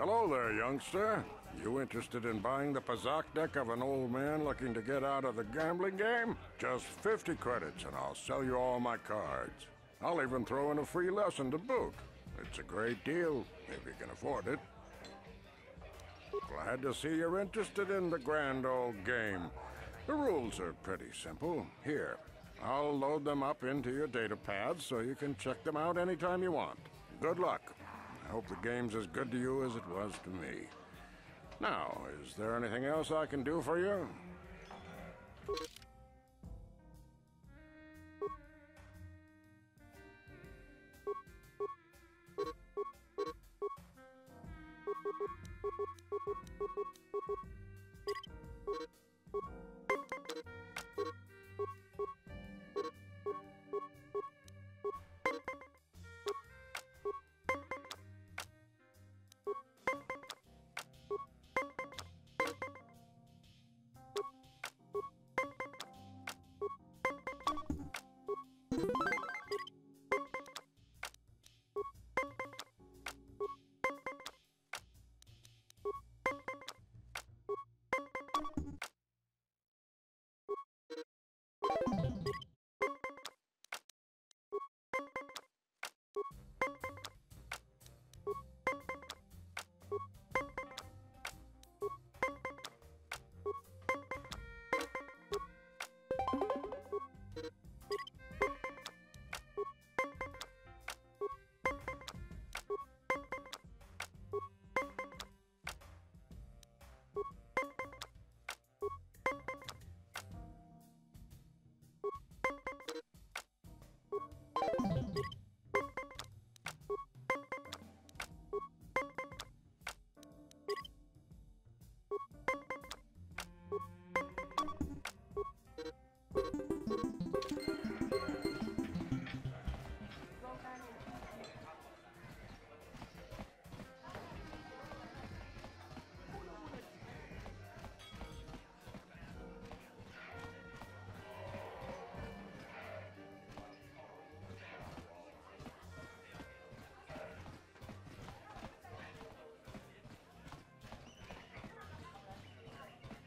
Hello there, youngster. You interested in buying the Pazak deck of an old man looking to get out of the gambling game? Just 50 credits and I'll sell you all my cards. I'll even throw in a free lesson to boot. It's a great deal, if you can afford it. Glad to see you're interested in the grand old game. The rules are pretty simple. Here, I'll load them up into your data pads so you can check them out anytime you want. Good luck. I hope the game's as good to you as it was to me. Now, is there anything else I can do for you?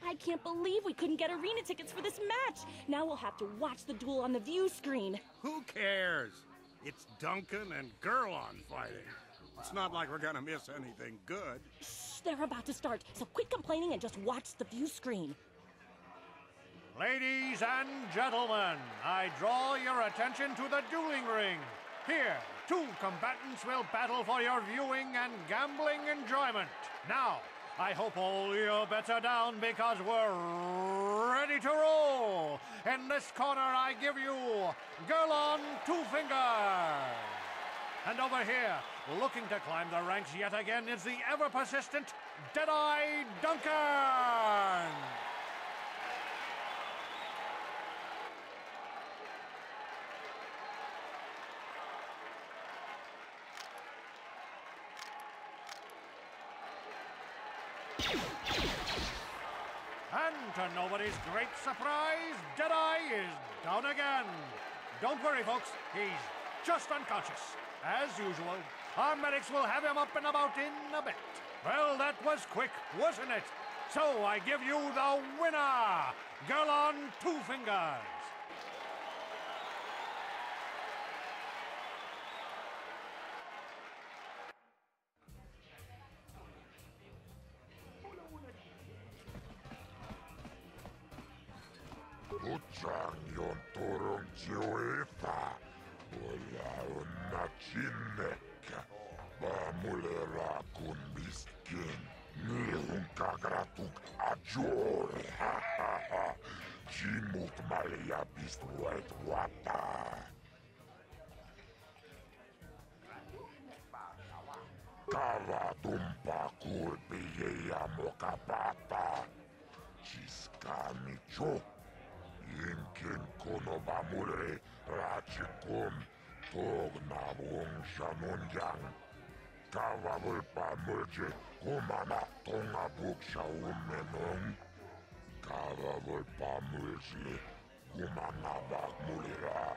I can't believe we couldn't get arena tickets for this match. Now we'll have to watch the duel on the view screen. Who cares? It's Duncan and Gurlon fighting. It's not like we're gonna miss anything good. Shh, they're about to start, so quit complaining and just watch the view screen. Ladies and gentlemen, I draw your attention to the dueling ring. Here, two combatants will battle for your viewing and gambling enjoyment. Now, I hope all your bets are down because we're ready to roll. In this corner, I give you Gurlon Two Fingers. And over here, looking to climb the ranks yet again, is the ever-persistent Deadeye Duncan. And to nobody's great surprise, Deadeye is down again. Don't worry, folks. He's just unconscious. As usual, our medics will have him up and about in a bit. Well, that was quick, wasn't it? So I give you the winner, Gurlon Two Fingers. Utsaanion turun joita. Olla onna chinnekkä. Vaamulera kun miskin. Nihun kagratuk ajore. Chimut malja pistuet wata. Kava tumpa kurpije ja mokapata. Chiskami cho. Inkin konova mure ratsikum tognavung shanunjang. Kavavulpa mulje kumana tonga buksha ummenong. Kavavulpa mulje kumana bak mulira.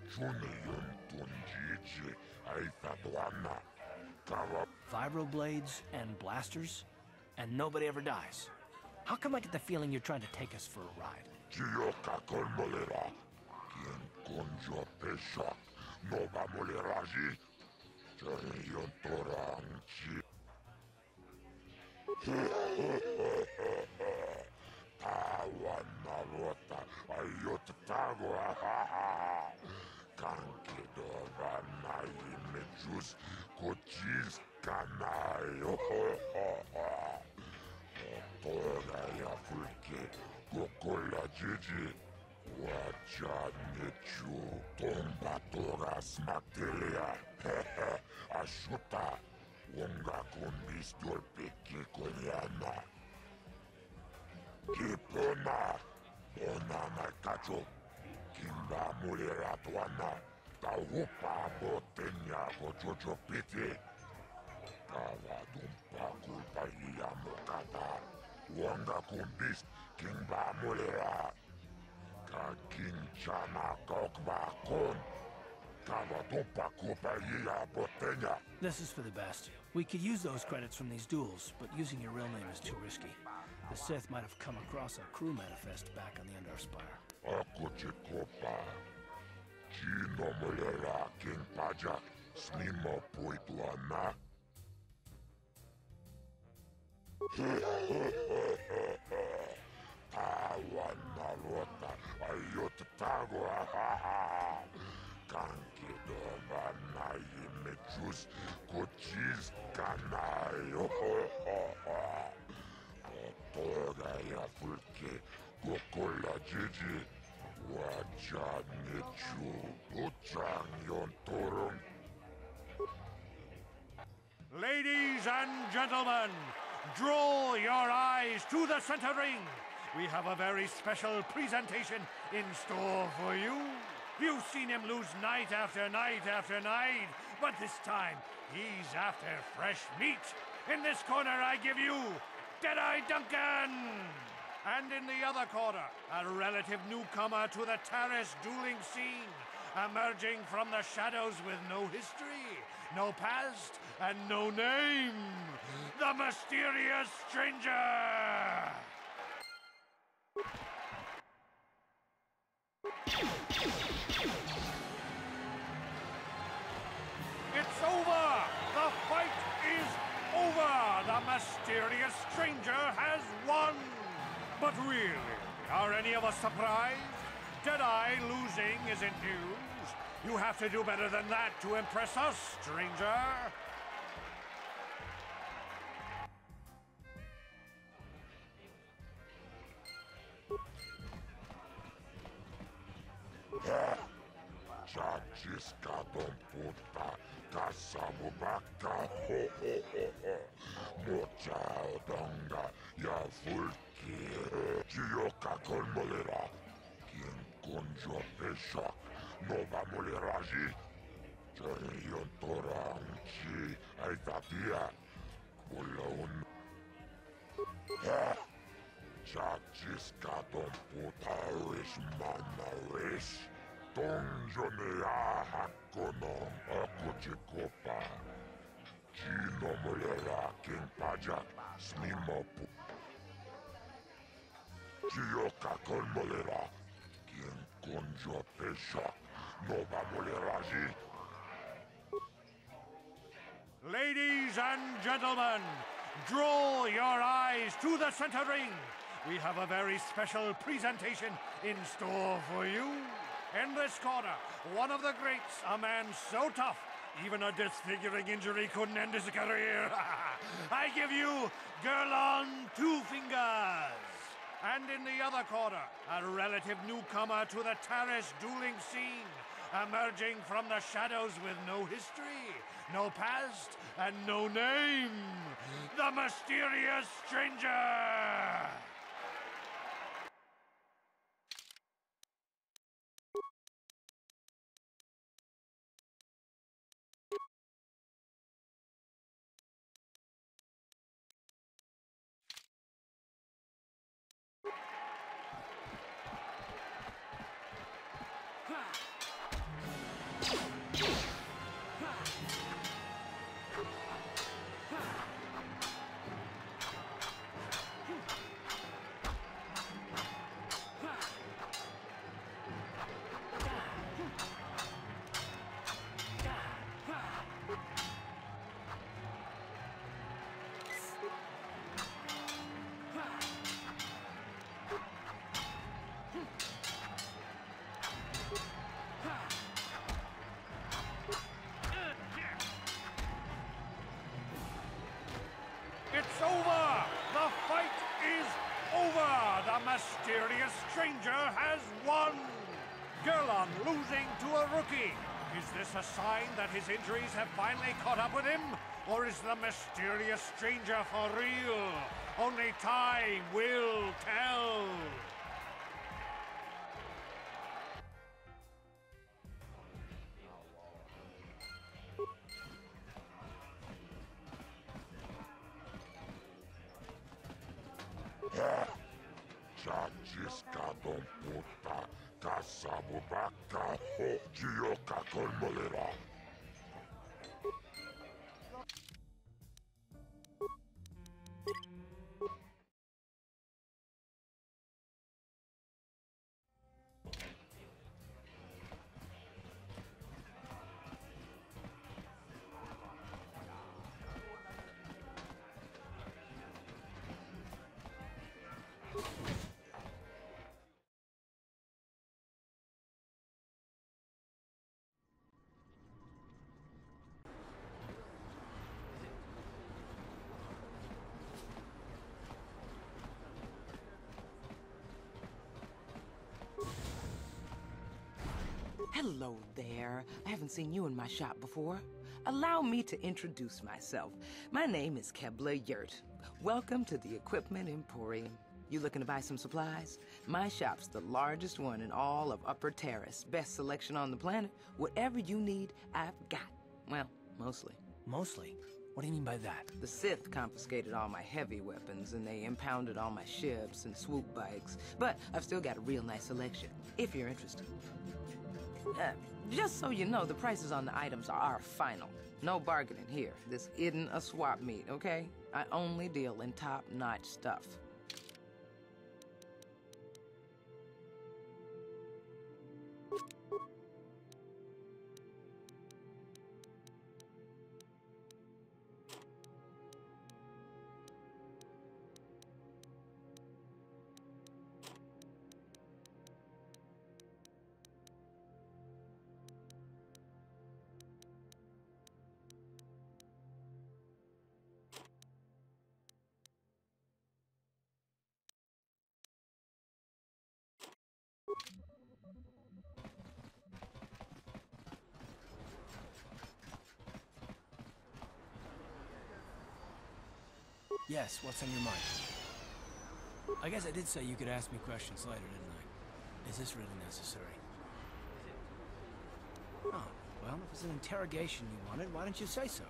Juniyun tunjici aifatuana. Vibroblades and blasters, and nobody ever dies. How come I get the feeling you're trying to take us for a ride? Ashuta, wonga kumbis dolpiki kolyana. Kipona, ona makacho, kimba mulera tuana, tahupa botenya kochocho piti. Kawa dumpa kulpa iya mokata, wonga kumbis, kimba mulera. Kakinchana kokba kon. This is for the best. We could use those credits from these duels, but using your real name is too risky. The Sith might have come across a crew manifest back on the Endar Spire. Akuchikopa. Chino mulera king pajak. Snimo puituana. Tawan narota. Ayot tago. Kanki dova mechus kochis kanayo. Otoga ya fulke gokola jiji. Wajan nechu uchang yon torun. Ladies and gentlemen, draw your eyes to the center ring. We have a very special presentation in store for you. You've seen him lose night after night after night, but this time, he's after fresh meat. In this corner, I give you Deadeye Duncan! And in the other corner, a relative newcomer to the Terrace dueling scene, emerging from the shadows with no history, no past, and no name, the mysterious stranger! It's over! The fight is over! The mysterious stranger has won! But really, are any of us surprised? Deadeye losing isn't news. You have to do better than that to impress us, stranger! Chachiska don puta, kasamu baka, ho ho ho ho. Mochao donga, ya fulki. Chioka con molera. Quien conjo pesha, no va moleraji. Chorion toranchi, aitatia. Bulon. Chachiska don puta, wish mana wish. Donjonea hakonom akuchikopa. Chino mulera king pajak smimopu. Chioka kon mulera. King konjo pesha. Nova muleraji. Ladies and gentlemen, draw your eyes to the center ring. We have a very special presentation in store for you. In this corner, one of the greats, a man so tough, even a disfiguring injury couldn't end his career. I give you Girl on Two Fingers. And in the other corner, a relative newcomer to the Terrace dueling scene, emerging from the shadows with no history, no past, and no name, the mysterious stranger! his injuries have finally caught up with him? Or is the mysterious stranger for real? Only time will tell. Chachiscadon puta, casabubaca, ho, gioca con molera. Hello there. I haven't seen you in my shop before. Allow me to introduce myself. My name is Kebler Yurt. Welcome to the Equipment Emporium. You looking to buy some supplies? My shop's the largest one in all of Upper Terrace. Best selection on the planet. Whatever you need, I've got. Well, mostly. Mostly? What do you mean by that? The Sith confiscated all my heavy weapons, and they impounded all my ships and swoop bikes. But I've still got a real nice selection, if you're interested. Just so you know, the prices on the items are final. No bargaining here. This isn't a swap meet, okay? I only deal in top-notch stuff. Yes, what's on your mind? I guess I did say you could ask me questions later, didn't I? Is this really necessary? Oh, well, if it's an interrogation you wanted, why didn't you say so?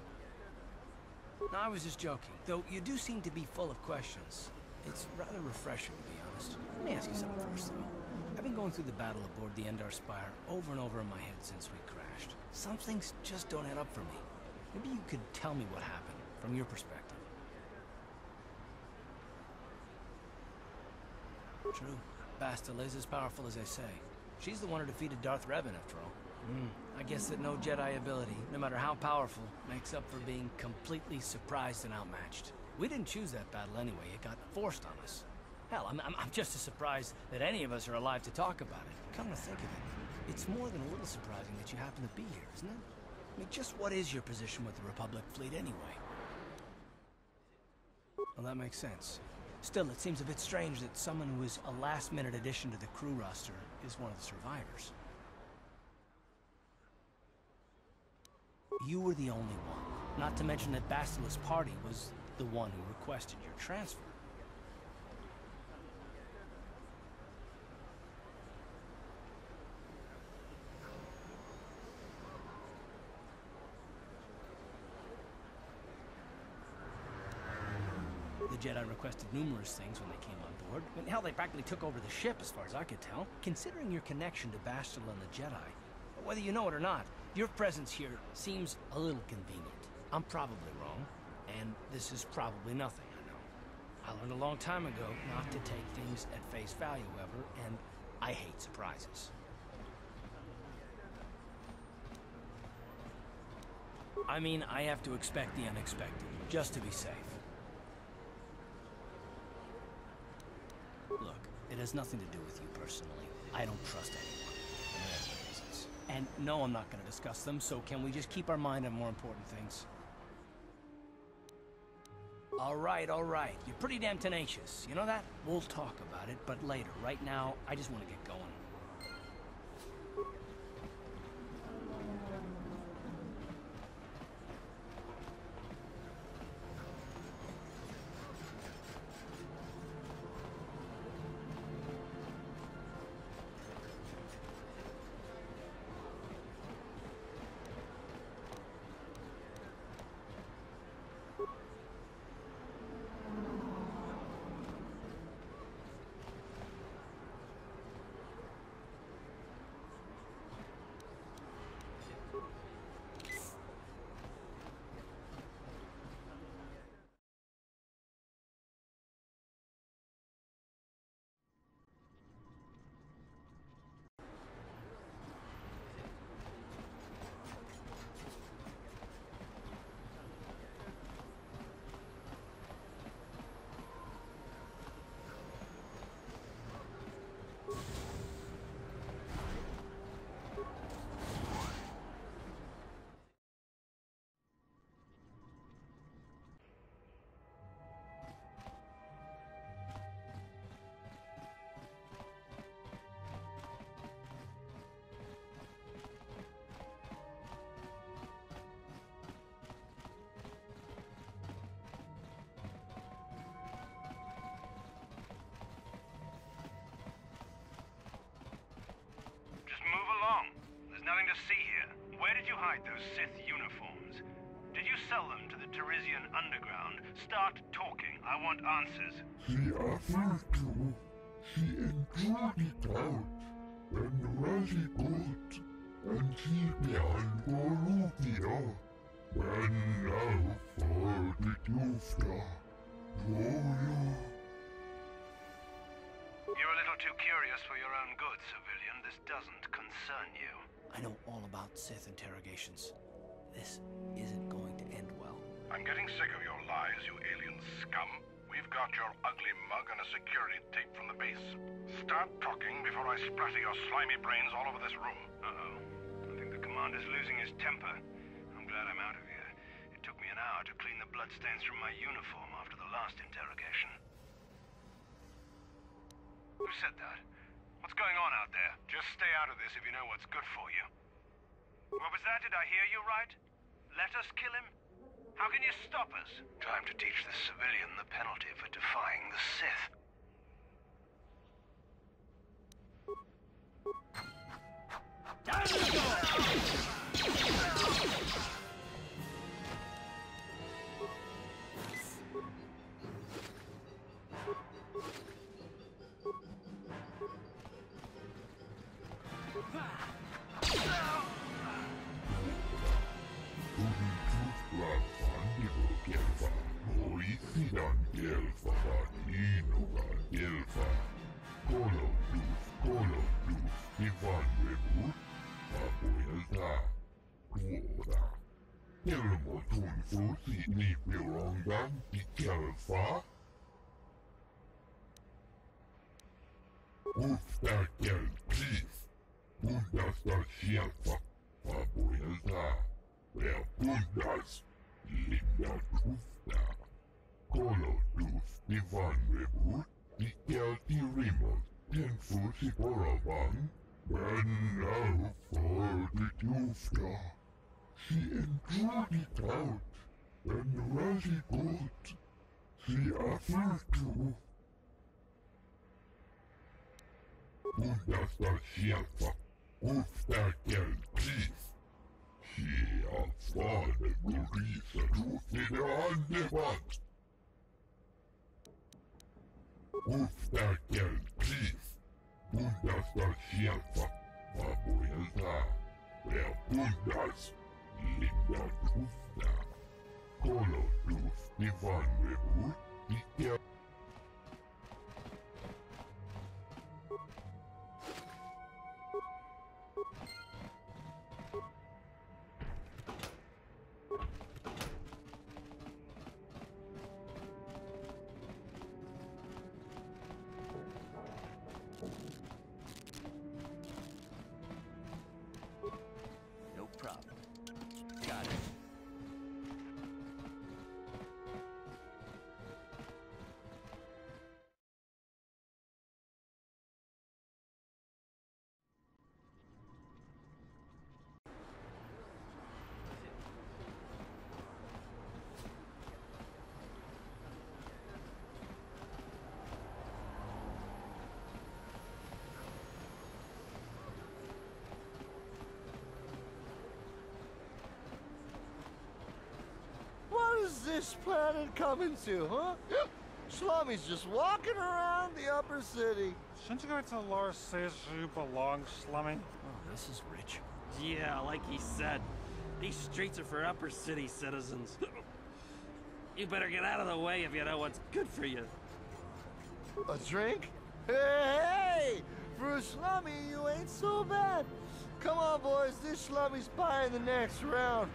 No, I was just joking, though you do seem to be full of questions. It's rather refreshing, to be honest. Let me ask you something first, though. I've been going through the battle aboard the Endar Spire over and over in my head since we crashed. Some things just don't add up for me. Maybe you could tell me what happened, from your perspective. True. Bastila is as powerful as they say. She's the one who defeated Darth Revan, after all. I guess that no Jedi ability, no matter how powerful, makes up for being completely surprised and outmatched. We didn't choose that battle anyway. It got forced on us. Hell, I'm just as surprised that any of us are alive to talk about it. Come to think of it, it's more than a little surprising that you happen to be here, isn't it? I mean, just what is your position with the Republic fleet anyway? Well, that makes sense. Still, it seems a bit strange that someone who is a last-minute addition to the crew roster is one of the survivors. You were the only one. Not to mention that Bastila's party was the one who requested your transfer. The Jedi requested numerous things when they came on board. I mean, hell, they practically took over the ship, as far as I could tell. Considering your connection to Bastila and the Jedi, whether you know it or not, your presence here seems a little convenient. I'm probably wrong, and this is probably nothing, I know. I learned a long time ago not to take things at face value, however, and I hate surprises. I mean, I have to expect the unexpected, just to be safe. Look, it has nothing to do with you personally. I don't trust anyone. For many reasons. And no, I'm not going to discuss them, so can we just keep our mind on more important things? All right. You're pretty damn tenacious. You know that? We'll talk about it, but later. Right now, I just want to get going. see here. Where did you hide those Sith uniforms? Did you sell them to the Teresian underground? Start talking. I want answers. She offered to. She enjoyed it out. And really good. And she began Goruvia. And now for the Dufta. You're a little too curious for your own good, civilian. This doesn't concern you. I know all about Sith interrogations. This isn't going to end well. I'm getting sick of your lies, you alien scum. We've got your ugly mug and a security tape from the base. Start talking before I splatter your slimy brains all over this room. Uh-oh. I think the commander's losing his temper. I'm glad I'm out of here. It took me an hour to clean the bloodstains from my uniform after the last interrogation. Who said that? What's going on out there? Just stay out of this if you know what's good for you. What was that? Did I hear you right? Let us kill him? How can you stop us? Time to teach this civilian the penalty for defying the Sith. Down you go! She enjoyed it out, and really good. She offered to. Undasta shelfa, uppstärker pris. She avsvarade Gorisa rotliga andebatt. Uppstärker pris. Undasta shelfa, abojelta. Bundas, linda dufta. Kolor duft i vanrevor, icke. What is this planet coming to, huh? Slummy's just walking around the upper city. Shouldn't you go to Lord says you belong, Slummy? Oh, this is rich. Yeah, like he said, these streets are for upper city citizens. You better get out of the way if you know what's good for you. A drink? Hey! For a slummy, you ain't so bad. Come on, boys, this slummy's buying the next round.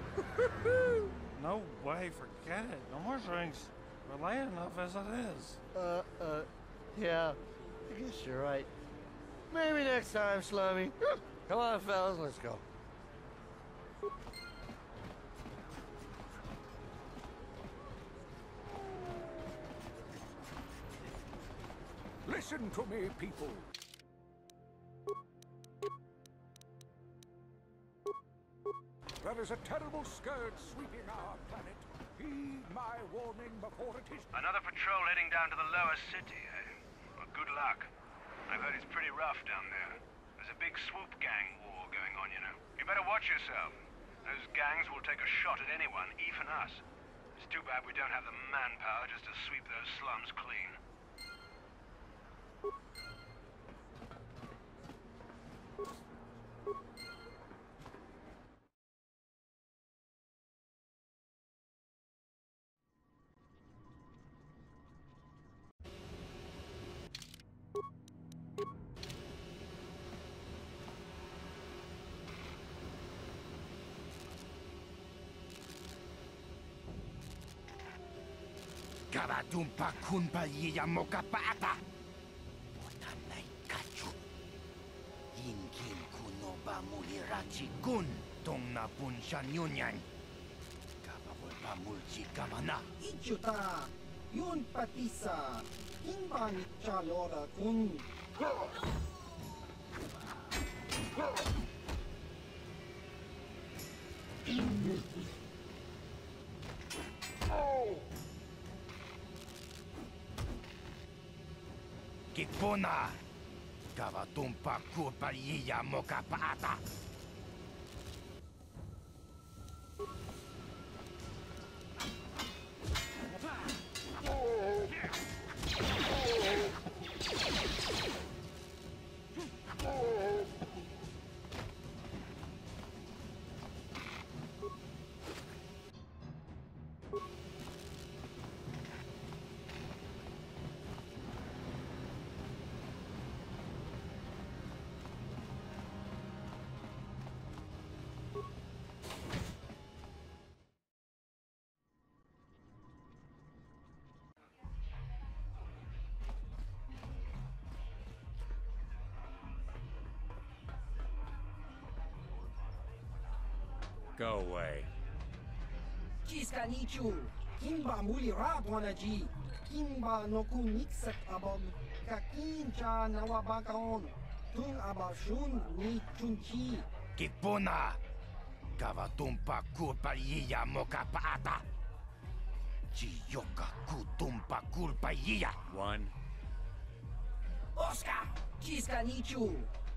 No way, forget it. No more drinks. We're late enough as it is. Yeah, I guess you're right. Maybe next time, slummy. Come on, fellas, let's go. Listen to me, people. There is a terrible scourge sweeping our planet. Heed my warning before it is... Another patrol heading down to the lower city, eh? Well, good luck. I've heard it's pretty rough down there. There's a big swoop gang war going on, you know. You better watch yourself. Those gangs will take a shot at anyone, even us. It's too bad we don't have the manpower just to sweep those slums clean. Karatumpa kunpa yiya mokapata. Bonanay kachu. Yinkin kuno ba mulirachi kun tong na punshan yunyan. Kababol pa mulchi kamana. Ichuta, yun patisa, imbanit chalora kun. Kipuna. Karatumpa kunpa yiya mokapata. Go away. Chiskanichu, kimba mulirat wanaji, kimba no kuniksak abog, kakincha nawabakaon, tung abashun ni chunchi. Kipuna. Karatumpa kunpa yiya mokapata. Chiyoka kutumpa kulpa yiya. One. Oscar, Chiskanichu,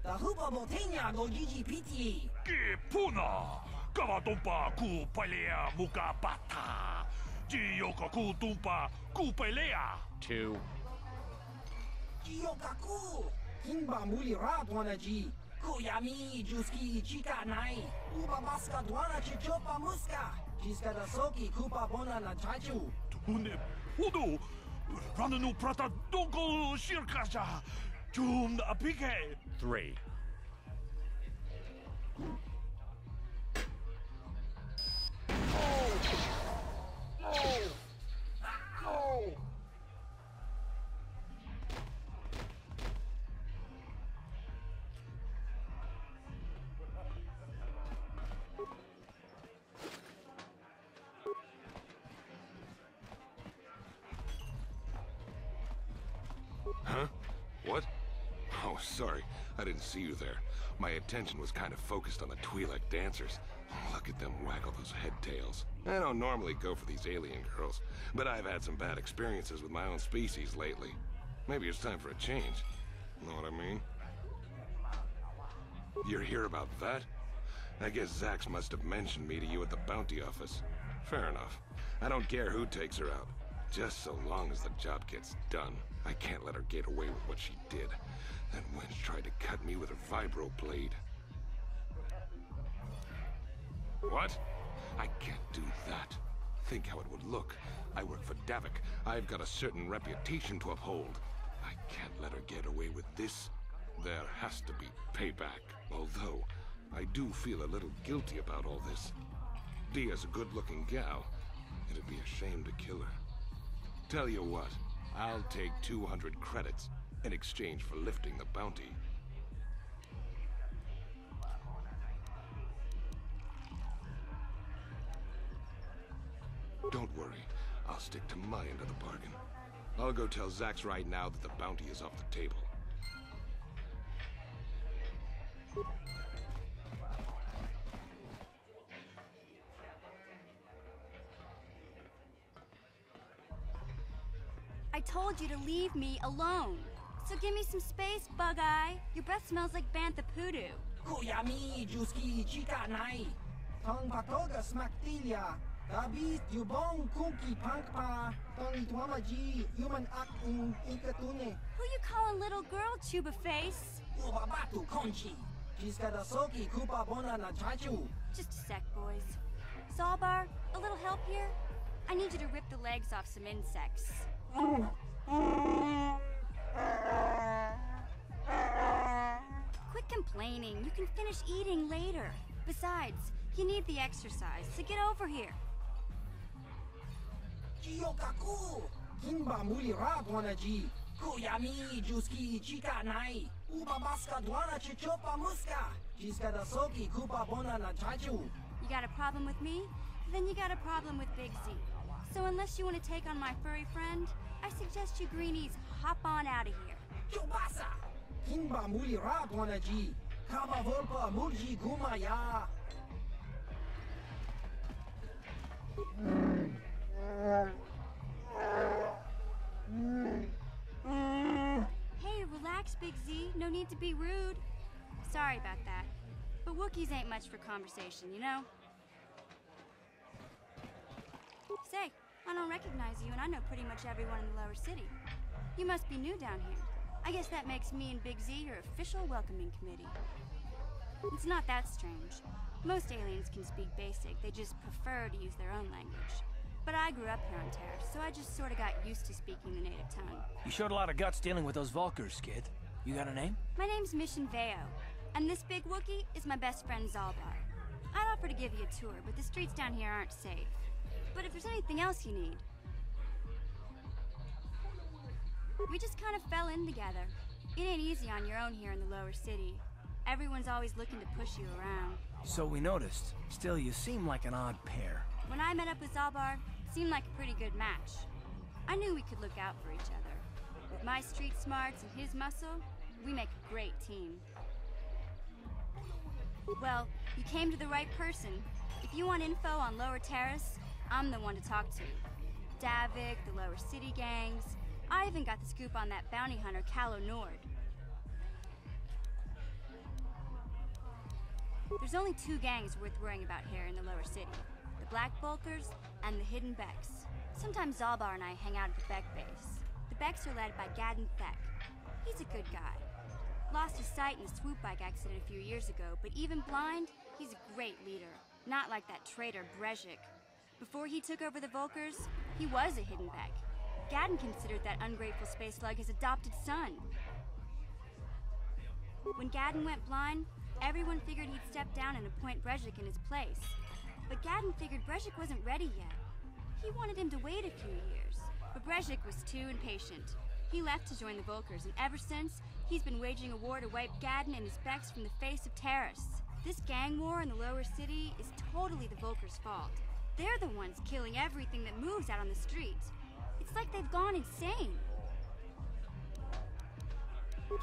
tahupa botenya go gigi piti. Kipuna! Karatumpa kupalea mukapata! Jiyoka kutumpa kupalea! Two. Jiyokaku, kimba mulirat wanaji, kuyami juski chika nai, ubabaska dwana chichopa muska, chiska dasoki kupa bona na chachu. Tune, hudu! Rananu prata donko shirkasha! Jum apike! Three. Huh? What? Oh, sorry. I didn't see you there. My attention was kind of focused on the Twi'lek dancers. Oh, look at them waggle those head tails. I don't normally go for these alien girls, but I've had some bad experiences with my own species lately. Maybe it's time for a change. Know what I mean? You're here about that? I guess Zax must have mentioned me to you at the bounty office. Fair enough. I don't care who takes her out. Just so long as the job gets done. I can't let her get away with what she did. That wench tried to cut me with her vibro blade. What? I can't do that. Think how it would look. I work for Davik. I've got a certain reputation to uphold. I can't let her get away with this. There has to be payback. Although, I do feel a little guilty about all this. Dia's a good-looking gal. It'd be a shame to kill her. Tell you what, I'll take 200 credits in exchange for lifting the bounty. Don't worry, I'll stick to my end of the bargain. I'll go tell Zax right now that the bounty is off the table. I told you to leave me alone. So give me some space, Bug-Eye. Your breath smells like bantha poodoo. Kuyami, Juski, Chika Nai. Tong Patoga Smaktilia. Gabi, Yubong, Kunki, Pankpa. Tong Itwamaji, Human Ak Inkatune. Who you calling little girl, Chuba Face? Ubabatu Konchi. Jiskadasoki, Kupa Bona na Chachu. Just a sec, boys. Zalbar, a little help here? I need you to rip the legs off some insects. Quit complaining. You can finish eating later. Besides, you need the exercise, so get over here. Jiyokaku! Kinba muli radwanaji. Kuyami, Juski, Chika Nai. Ubabaska dwana chichopa muska. Jiskadasoki, Kupa Bona na Chachu. You got a problem with me? Then you got a problem with Big Z. So unless you want to take on my furry friend, I suggest you greenies hop on out of here. Chubasa! Kinba muli radwanaji. Kaba volpa mulji gumaya. Hey, relax, Big Z. No need to be rude. Sorry about that. But Wookiees ain't much for conversation, you know? Say, I don't recognize you, and I know pretty much everyone in the lower city. You must be new down here. I guess that makes me and Big Z your official welcoming committee. It's not that strange. Most aliens can speak basic, they just prefer to use their own language. But I grew up here on Terra, so I just sort of got used to speaking the native tongue. You showed a lot of guts dealing with those Vulkars, kid. You got a name? My name's Mission Veo, and this big Wookiee is my best friend Zalbar. I'd offer to give you a tour, but the streets down here aren't safe. But if there's anything else you need... We just kind of fell in together. It ain't easy on your own here in the lower city. Everyone's always looking to push you around. So we noticed. Still, you seem like an odd pair. When I met up with Zalbar, it seemed like a pretty good match. I knew we could look out for each other. With my street smarts and his muscle, we make a great team. Well, you came to the right person. If you want info on Lower Terrace, I'm the one to talk to. Davik, the Lower City gangs. I even got the scoop on that bounty hunter, Calo Nord. There's only two gangs worth worrying about here in the Lower City. The Black Bulkers and the Hidden Beks. Sometimes Zalbar and I hang out at the Bek base. The Beks are led by Gadden Thek. He's a good guy. Lost his sight in a swoop bike accident a few years ago, but even blind, he's a great leader. Not like that traitor Brezhik. Before he took over the Vulkars, he was a Hidden Bek. Gadden considered that ungrateful space slug his adopted son. When Gadden went blind, everyone figured he'd step down and appoint Brezhik in his place. But Gadden figured Brezhik wasn't ready yet. He wanted him to wait a few years. But Brezhik was too impatient. He left to join the Vulkars, and ever since, he's been waging a war to wipe Gadden and his Beks from the face of Terrace. This gang war in the lower city is totally the Vulkars' fault. They're the ones killing everything that moves out on the streets. It's like they've gone insane.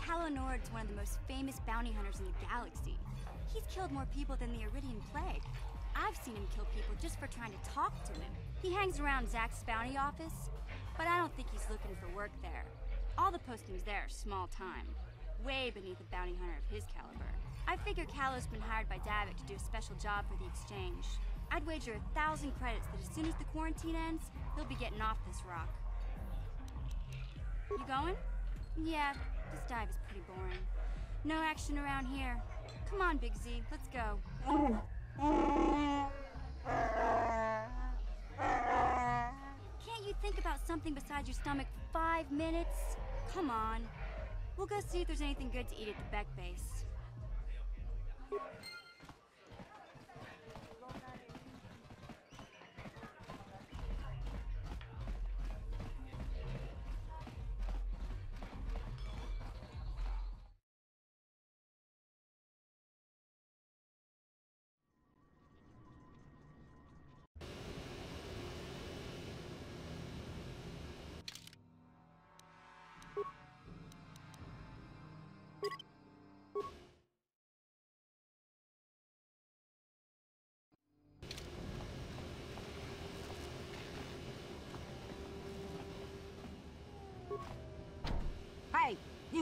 Calo Nord's one of the most famous bounty hunters in the galaxy. He's killed more people than the Iridian Plague. I've seen him kill people just for trying to talk to him. He hangs around Zack's bounty office, but I don't think he's looking for work there. All the postings there are small time, way beneath a bounty hunter of his caliber. I figure Calo's been hired by Davik to do a special job for the exchange. I'd wager 1,000 credits that as soon as the quarantine ends, he'll be getting off this rock. You going? Yeah, this dive is pretty boring. No action around here. Come on, Big Z, let's go. Can't you think about something besides your stomach for 5 minutes? Come on. We'll go see if there's anything good to eat at the Bek base.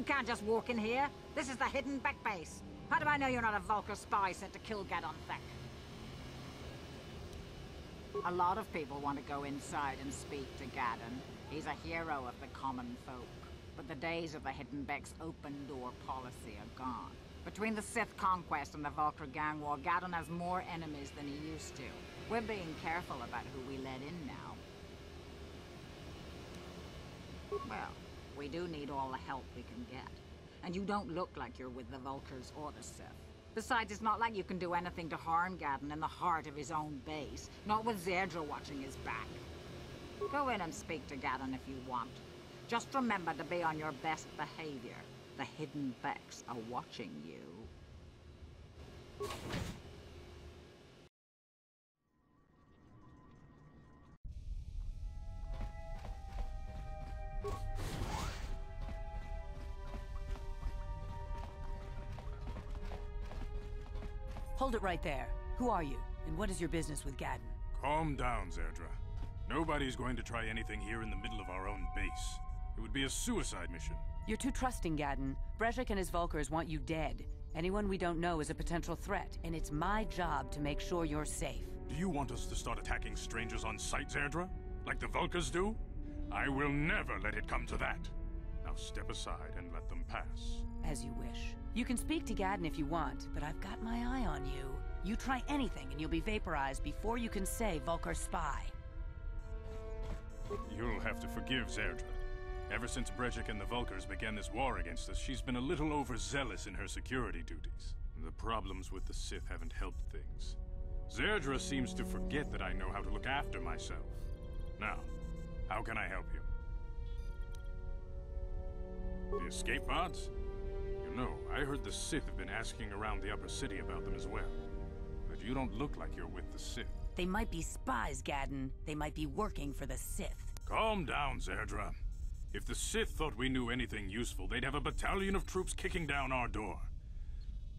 You can't just walk in here. This is the hidden Bek base. How do I know you're not a Vulkar spy sent to kill Gadon Thek? A lot of people want to go inside and speak to Gadon. He's a hero of the common folk. But the days of the hidden Bek's open-door policy are gone. Between the Sith conquest and the Vulkar gang war, Gadon has more enemies than he used to. We're being careful about who we let in now. Well, we do need all the help we can get. And you don't look like you're with the Vulkars or the Sith. Besides, it's not like you can do anything to harm Gadon in the heart of his own base. Not with Zerdra watching his back. Go in and speak to Gadon if you want. Just remember to be on your best behavior. The hidden Beks are watching you. Hold it right there. Who are you, and what is your business with Gadon? Calm down, Zerdra. Nobody's going to try anything here in the middle of our own base. It would be a suicide mission. You're too trusting, Gadon. Brejik and his Vulkars want you dead. Anyone we don't know is a potential threat, and it's my job to make sure you're safe. Do you want us to start attacking strangers on sight, Zerdra? Like the Vulkars do? I will never let it come to that. Now step aside and let them pass. As you wish. You can speak to Gadon if you want, but I've got my eye on you. You try anything and you'll be vaporized before you can say Vulkar spy. You'll have to forgive Zerdra. Ever since Brejik and the Vulkars began this war against us, she's been a little overzealous in her security duties. The problems with the Sith haven't helped things. Zerdra seems to forget that I know how to look after myself. Now, how can I help you? The escape pods? You know, I heard the Sith have been asking around the upper city about them as well. But you don't look like you're with the Sith. They might be spies, Gadon. They might be working for the Sith. Calm down, Zerdra. If the Sith thought we knew anything useful, they'd have a battalion of troops kicking down our door.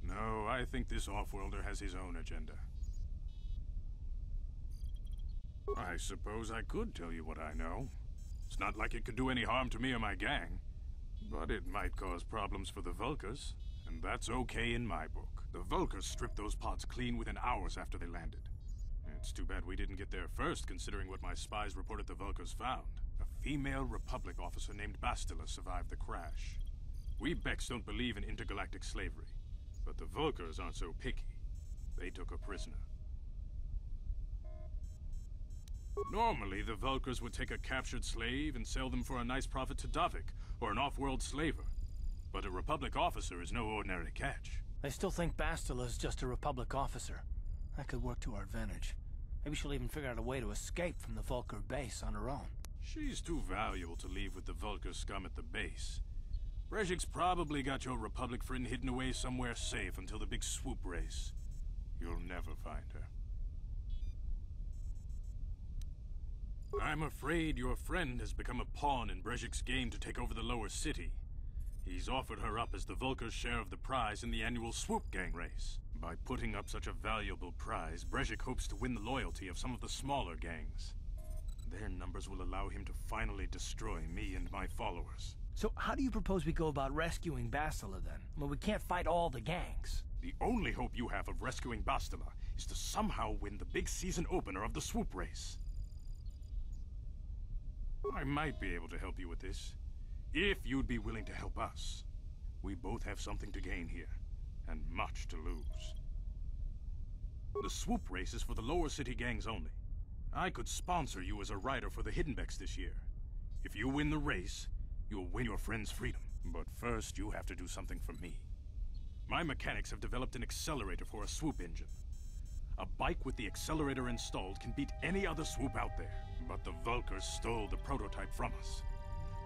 No, I think this off-worlder has his own agenda. I suppose I could tell you what I know. It's not like it could do any harm to me or my gang. But it might cause problems for the Vulkars, and that's okay in my book. The Vulkars stripped those pods clean within hours after they landed. It's too bad we didn't get there first, considering what my spies reported the Vulkars found. A female Republic officer named Bastila survived the crash. We Beks don't believe in intergalactic slavery, but the Vulkars aren't so picky. They took a prisoner. Normally, the Vulkars would take a captured slave and sell them for a nice profit to Davik, or an off-world slaver. But a Republic officer is no ordinary catch. I still think Bastila is just a Republic officer. That could work to our advantage. Maybe she'll even figure out a way to escape from the Vulkar base on her own. She's too valuable to leave with the Vulkar scum at the base. Brejik's probably got your Republic friend hidden away somewhere safe until the big swoop race. You'll never find her. I'm afraid your friend has become a pawn in Brejik's game to take over the lower city. He's offered her up as the Vulkar's share of the prize in the annual swoop gang race. By putting up such a valuable prize, Brejik hopes to win the loyalty of some of the smaller gangs. Their numbers will allow him to finally destroy me and my followers. So how do you propose we go about rescuing Bastila then? Well, we can't fight all the gangs. The only hope you have of rescuing Bastila is to somehow win the big season opener of the swoop race. I might be able to help you with this, if you'd be willing to help us. We both have something to gain here, and much to lose. The swoop race is for the lower city gangs only. I could sponsor you as a rider for the Hidden Beks this year. If you win the race, you'll win your friend's freedom. But first, you have to do something for me. My mechanics have developed an accelerator for a swoop engine. A bike with the accelerator installed can beat any other swoop out there. But the Vulkars stole the prototype from us.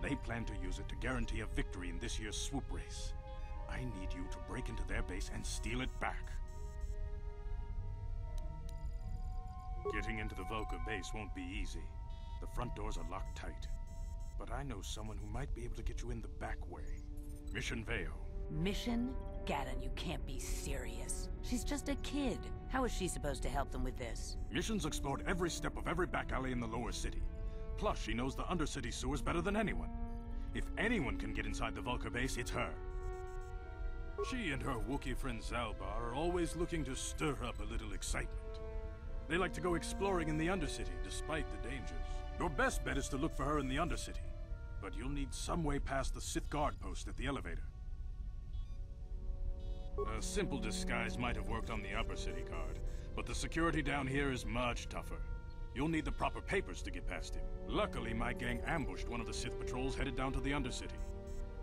They plan to use it to guarantee a victory in this year's swoop race. I need you to break into their base and steal it back. Getting into the Vulkar base won't be easy. The front doors are locked tight. But I know someone who might be able to get you in the back way. Mission Veo. Mission? Gadon, you can't be serious. She's just a kid. How is she supposed to help them with this? Mission's explored every step of every back alley in the lower city. Plus, she knows the undercity sewers better than anyone. If anyone can get inside the Vulcar base, it's her. She and her Wookiee friend Zalbar are always looking to stir up a little excitement. They like to go exploring in the Undercity, despite the dangers. Your best bet is to look for her in the Undercity, but you'll need some way past the Sith guard post at the elevator. A simple disguise might have worked on the Upper City guard, but the security down here is much tougher. You'll need the proper papers to get past him. Luckily, my gang ambushed one of the Sith patrols headed down to the Undercity.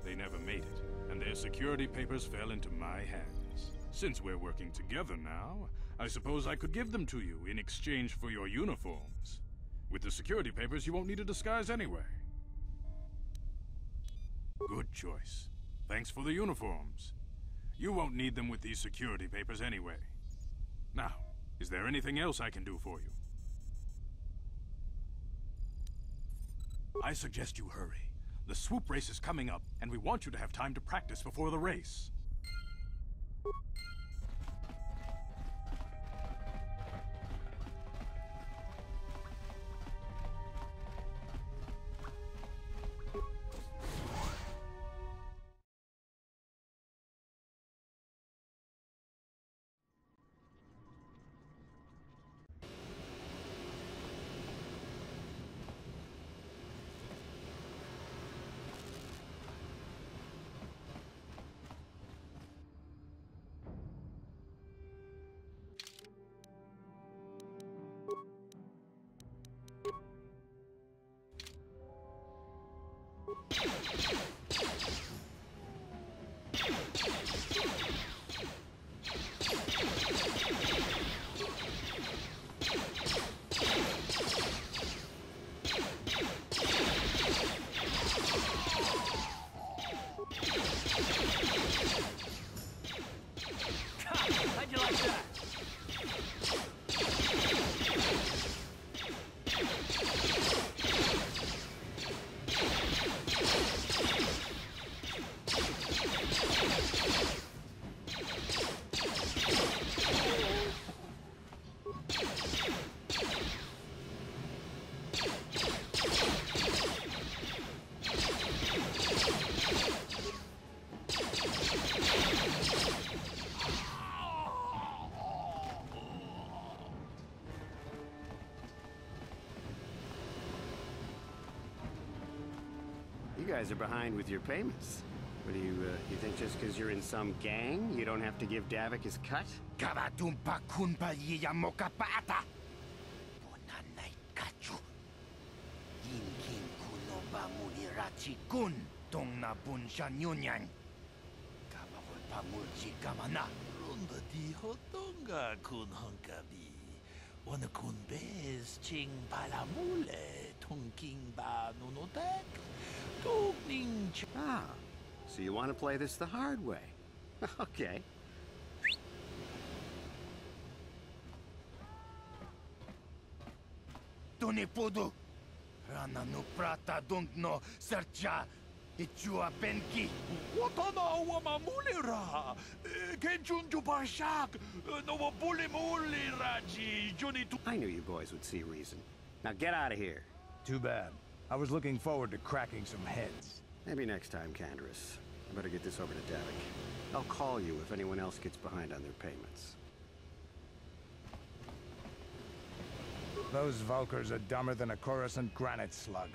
They never made it, and their security papers fell into my hands. Since we're working together now, I suppose I could give them to you in exchange for your uniforms. With the security papers, you won't need a disguise anyway. Good choice. Thanks for the uniforms. You won't need them with these security papers anyway. Now, is there anything else I can do for you? I suggest you hurry. The swoop race is coming up, and we want you to have time to practice before the race. How'd you like that? You guys are behind with your payments. What do you think just because you're in some gang, you don't have to give Davik his cut? Kavatumpa kunpa yiya mokapaata. Bonanay kachu. Yinkin kunoba mulirachi kun. Tong na bunshan yunyan. Kabawal pamulchi kamana. Runda di hotonga kun honkabi. Wana kun bez ching palamule. Tongking ba nunotek. Ah, so you want to play this the hard way. Okay. Tunipudu. Rana no prata no sercha. Ichua benki. Watana wamamulira. Kenchunju bashak. No bulimuli raji. Juni tu. I knew you boys would see reason. Now get out of here. Too bad. I was looking forward to cracking some heads. Maybe next time, Canderous. I better get this over to Davik. I'll call you if anyone else gets behind on their payments. Those Vulcars are dumber than a Coruscant granite slug.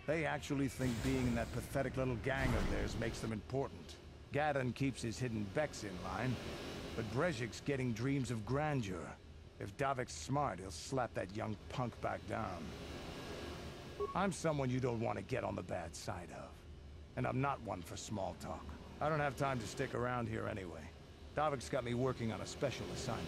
They actually think being in that pathetic little gang of theirs makes them important. Gadon keeps his hidden Beks in line, but Brezhik's getting dreams of grandeur. If Davik's smart, he'll slap that young punk back down. I'm someone you don't want to get on the bad side of. And I'm not one for small talk. I don't have time to stick around here anyway. Davik's got me working on a special assignment.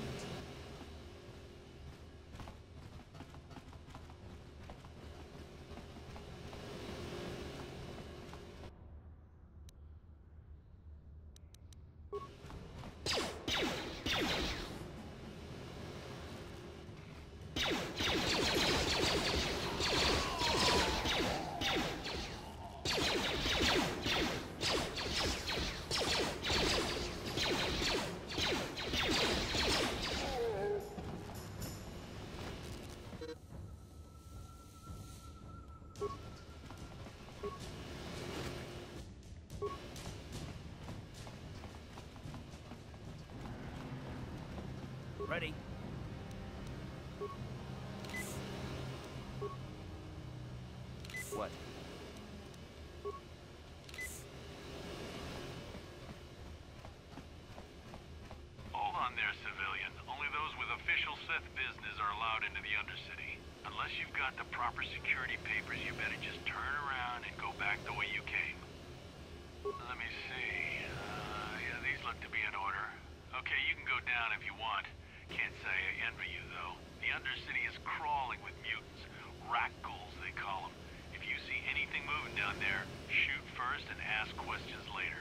Ready. What? Hold on there, civilian. Only those with official Sith business are allowed into the Undercity. Unless you've got the proper security papers, you better just turn around and go back the way you came. Let me see. Yeah, these look to be in order. Okay, you can go down if you want. Can't say I envy you, though. The Undercity is crawling with mutants. Rat ghouls, they call them. If you see anything moving down there, shoot first and ask questions later.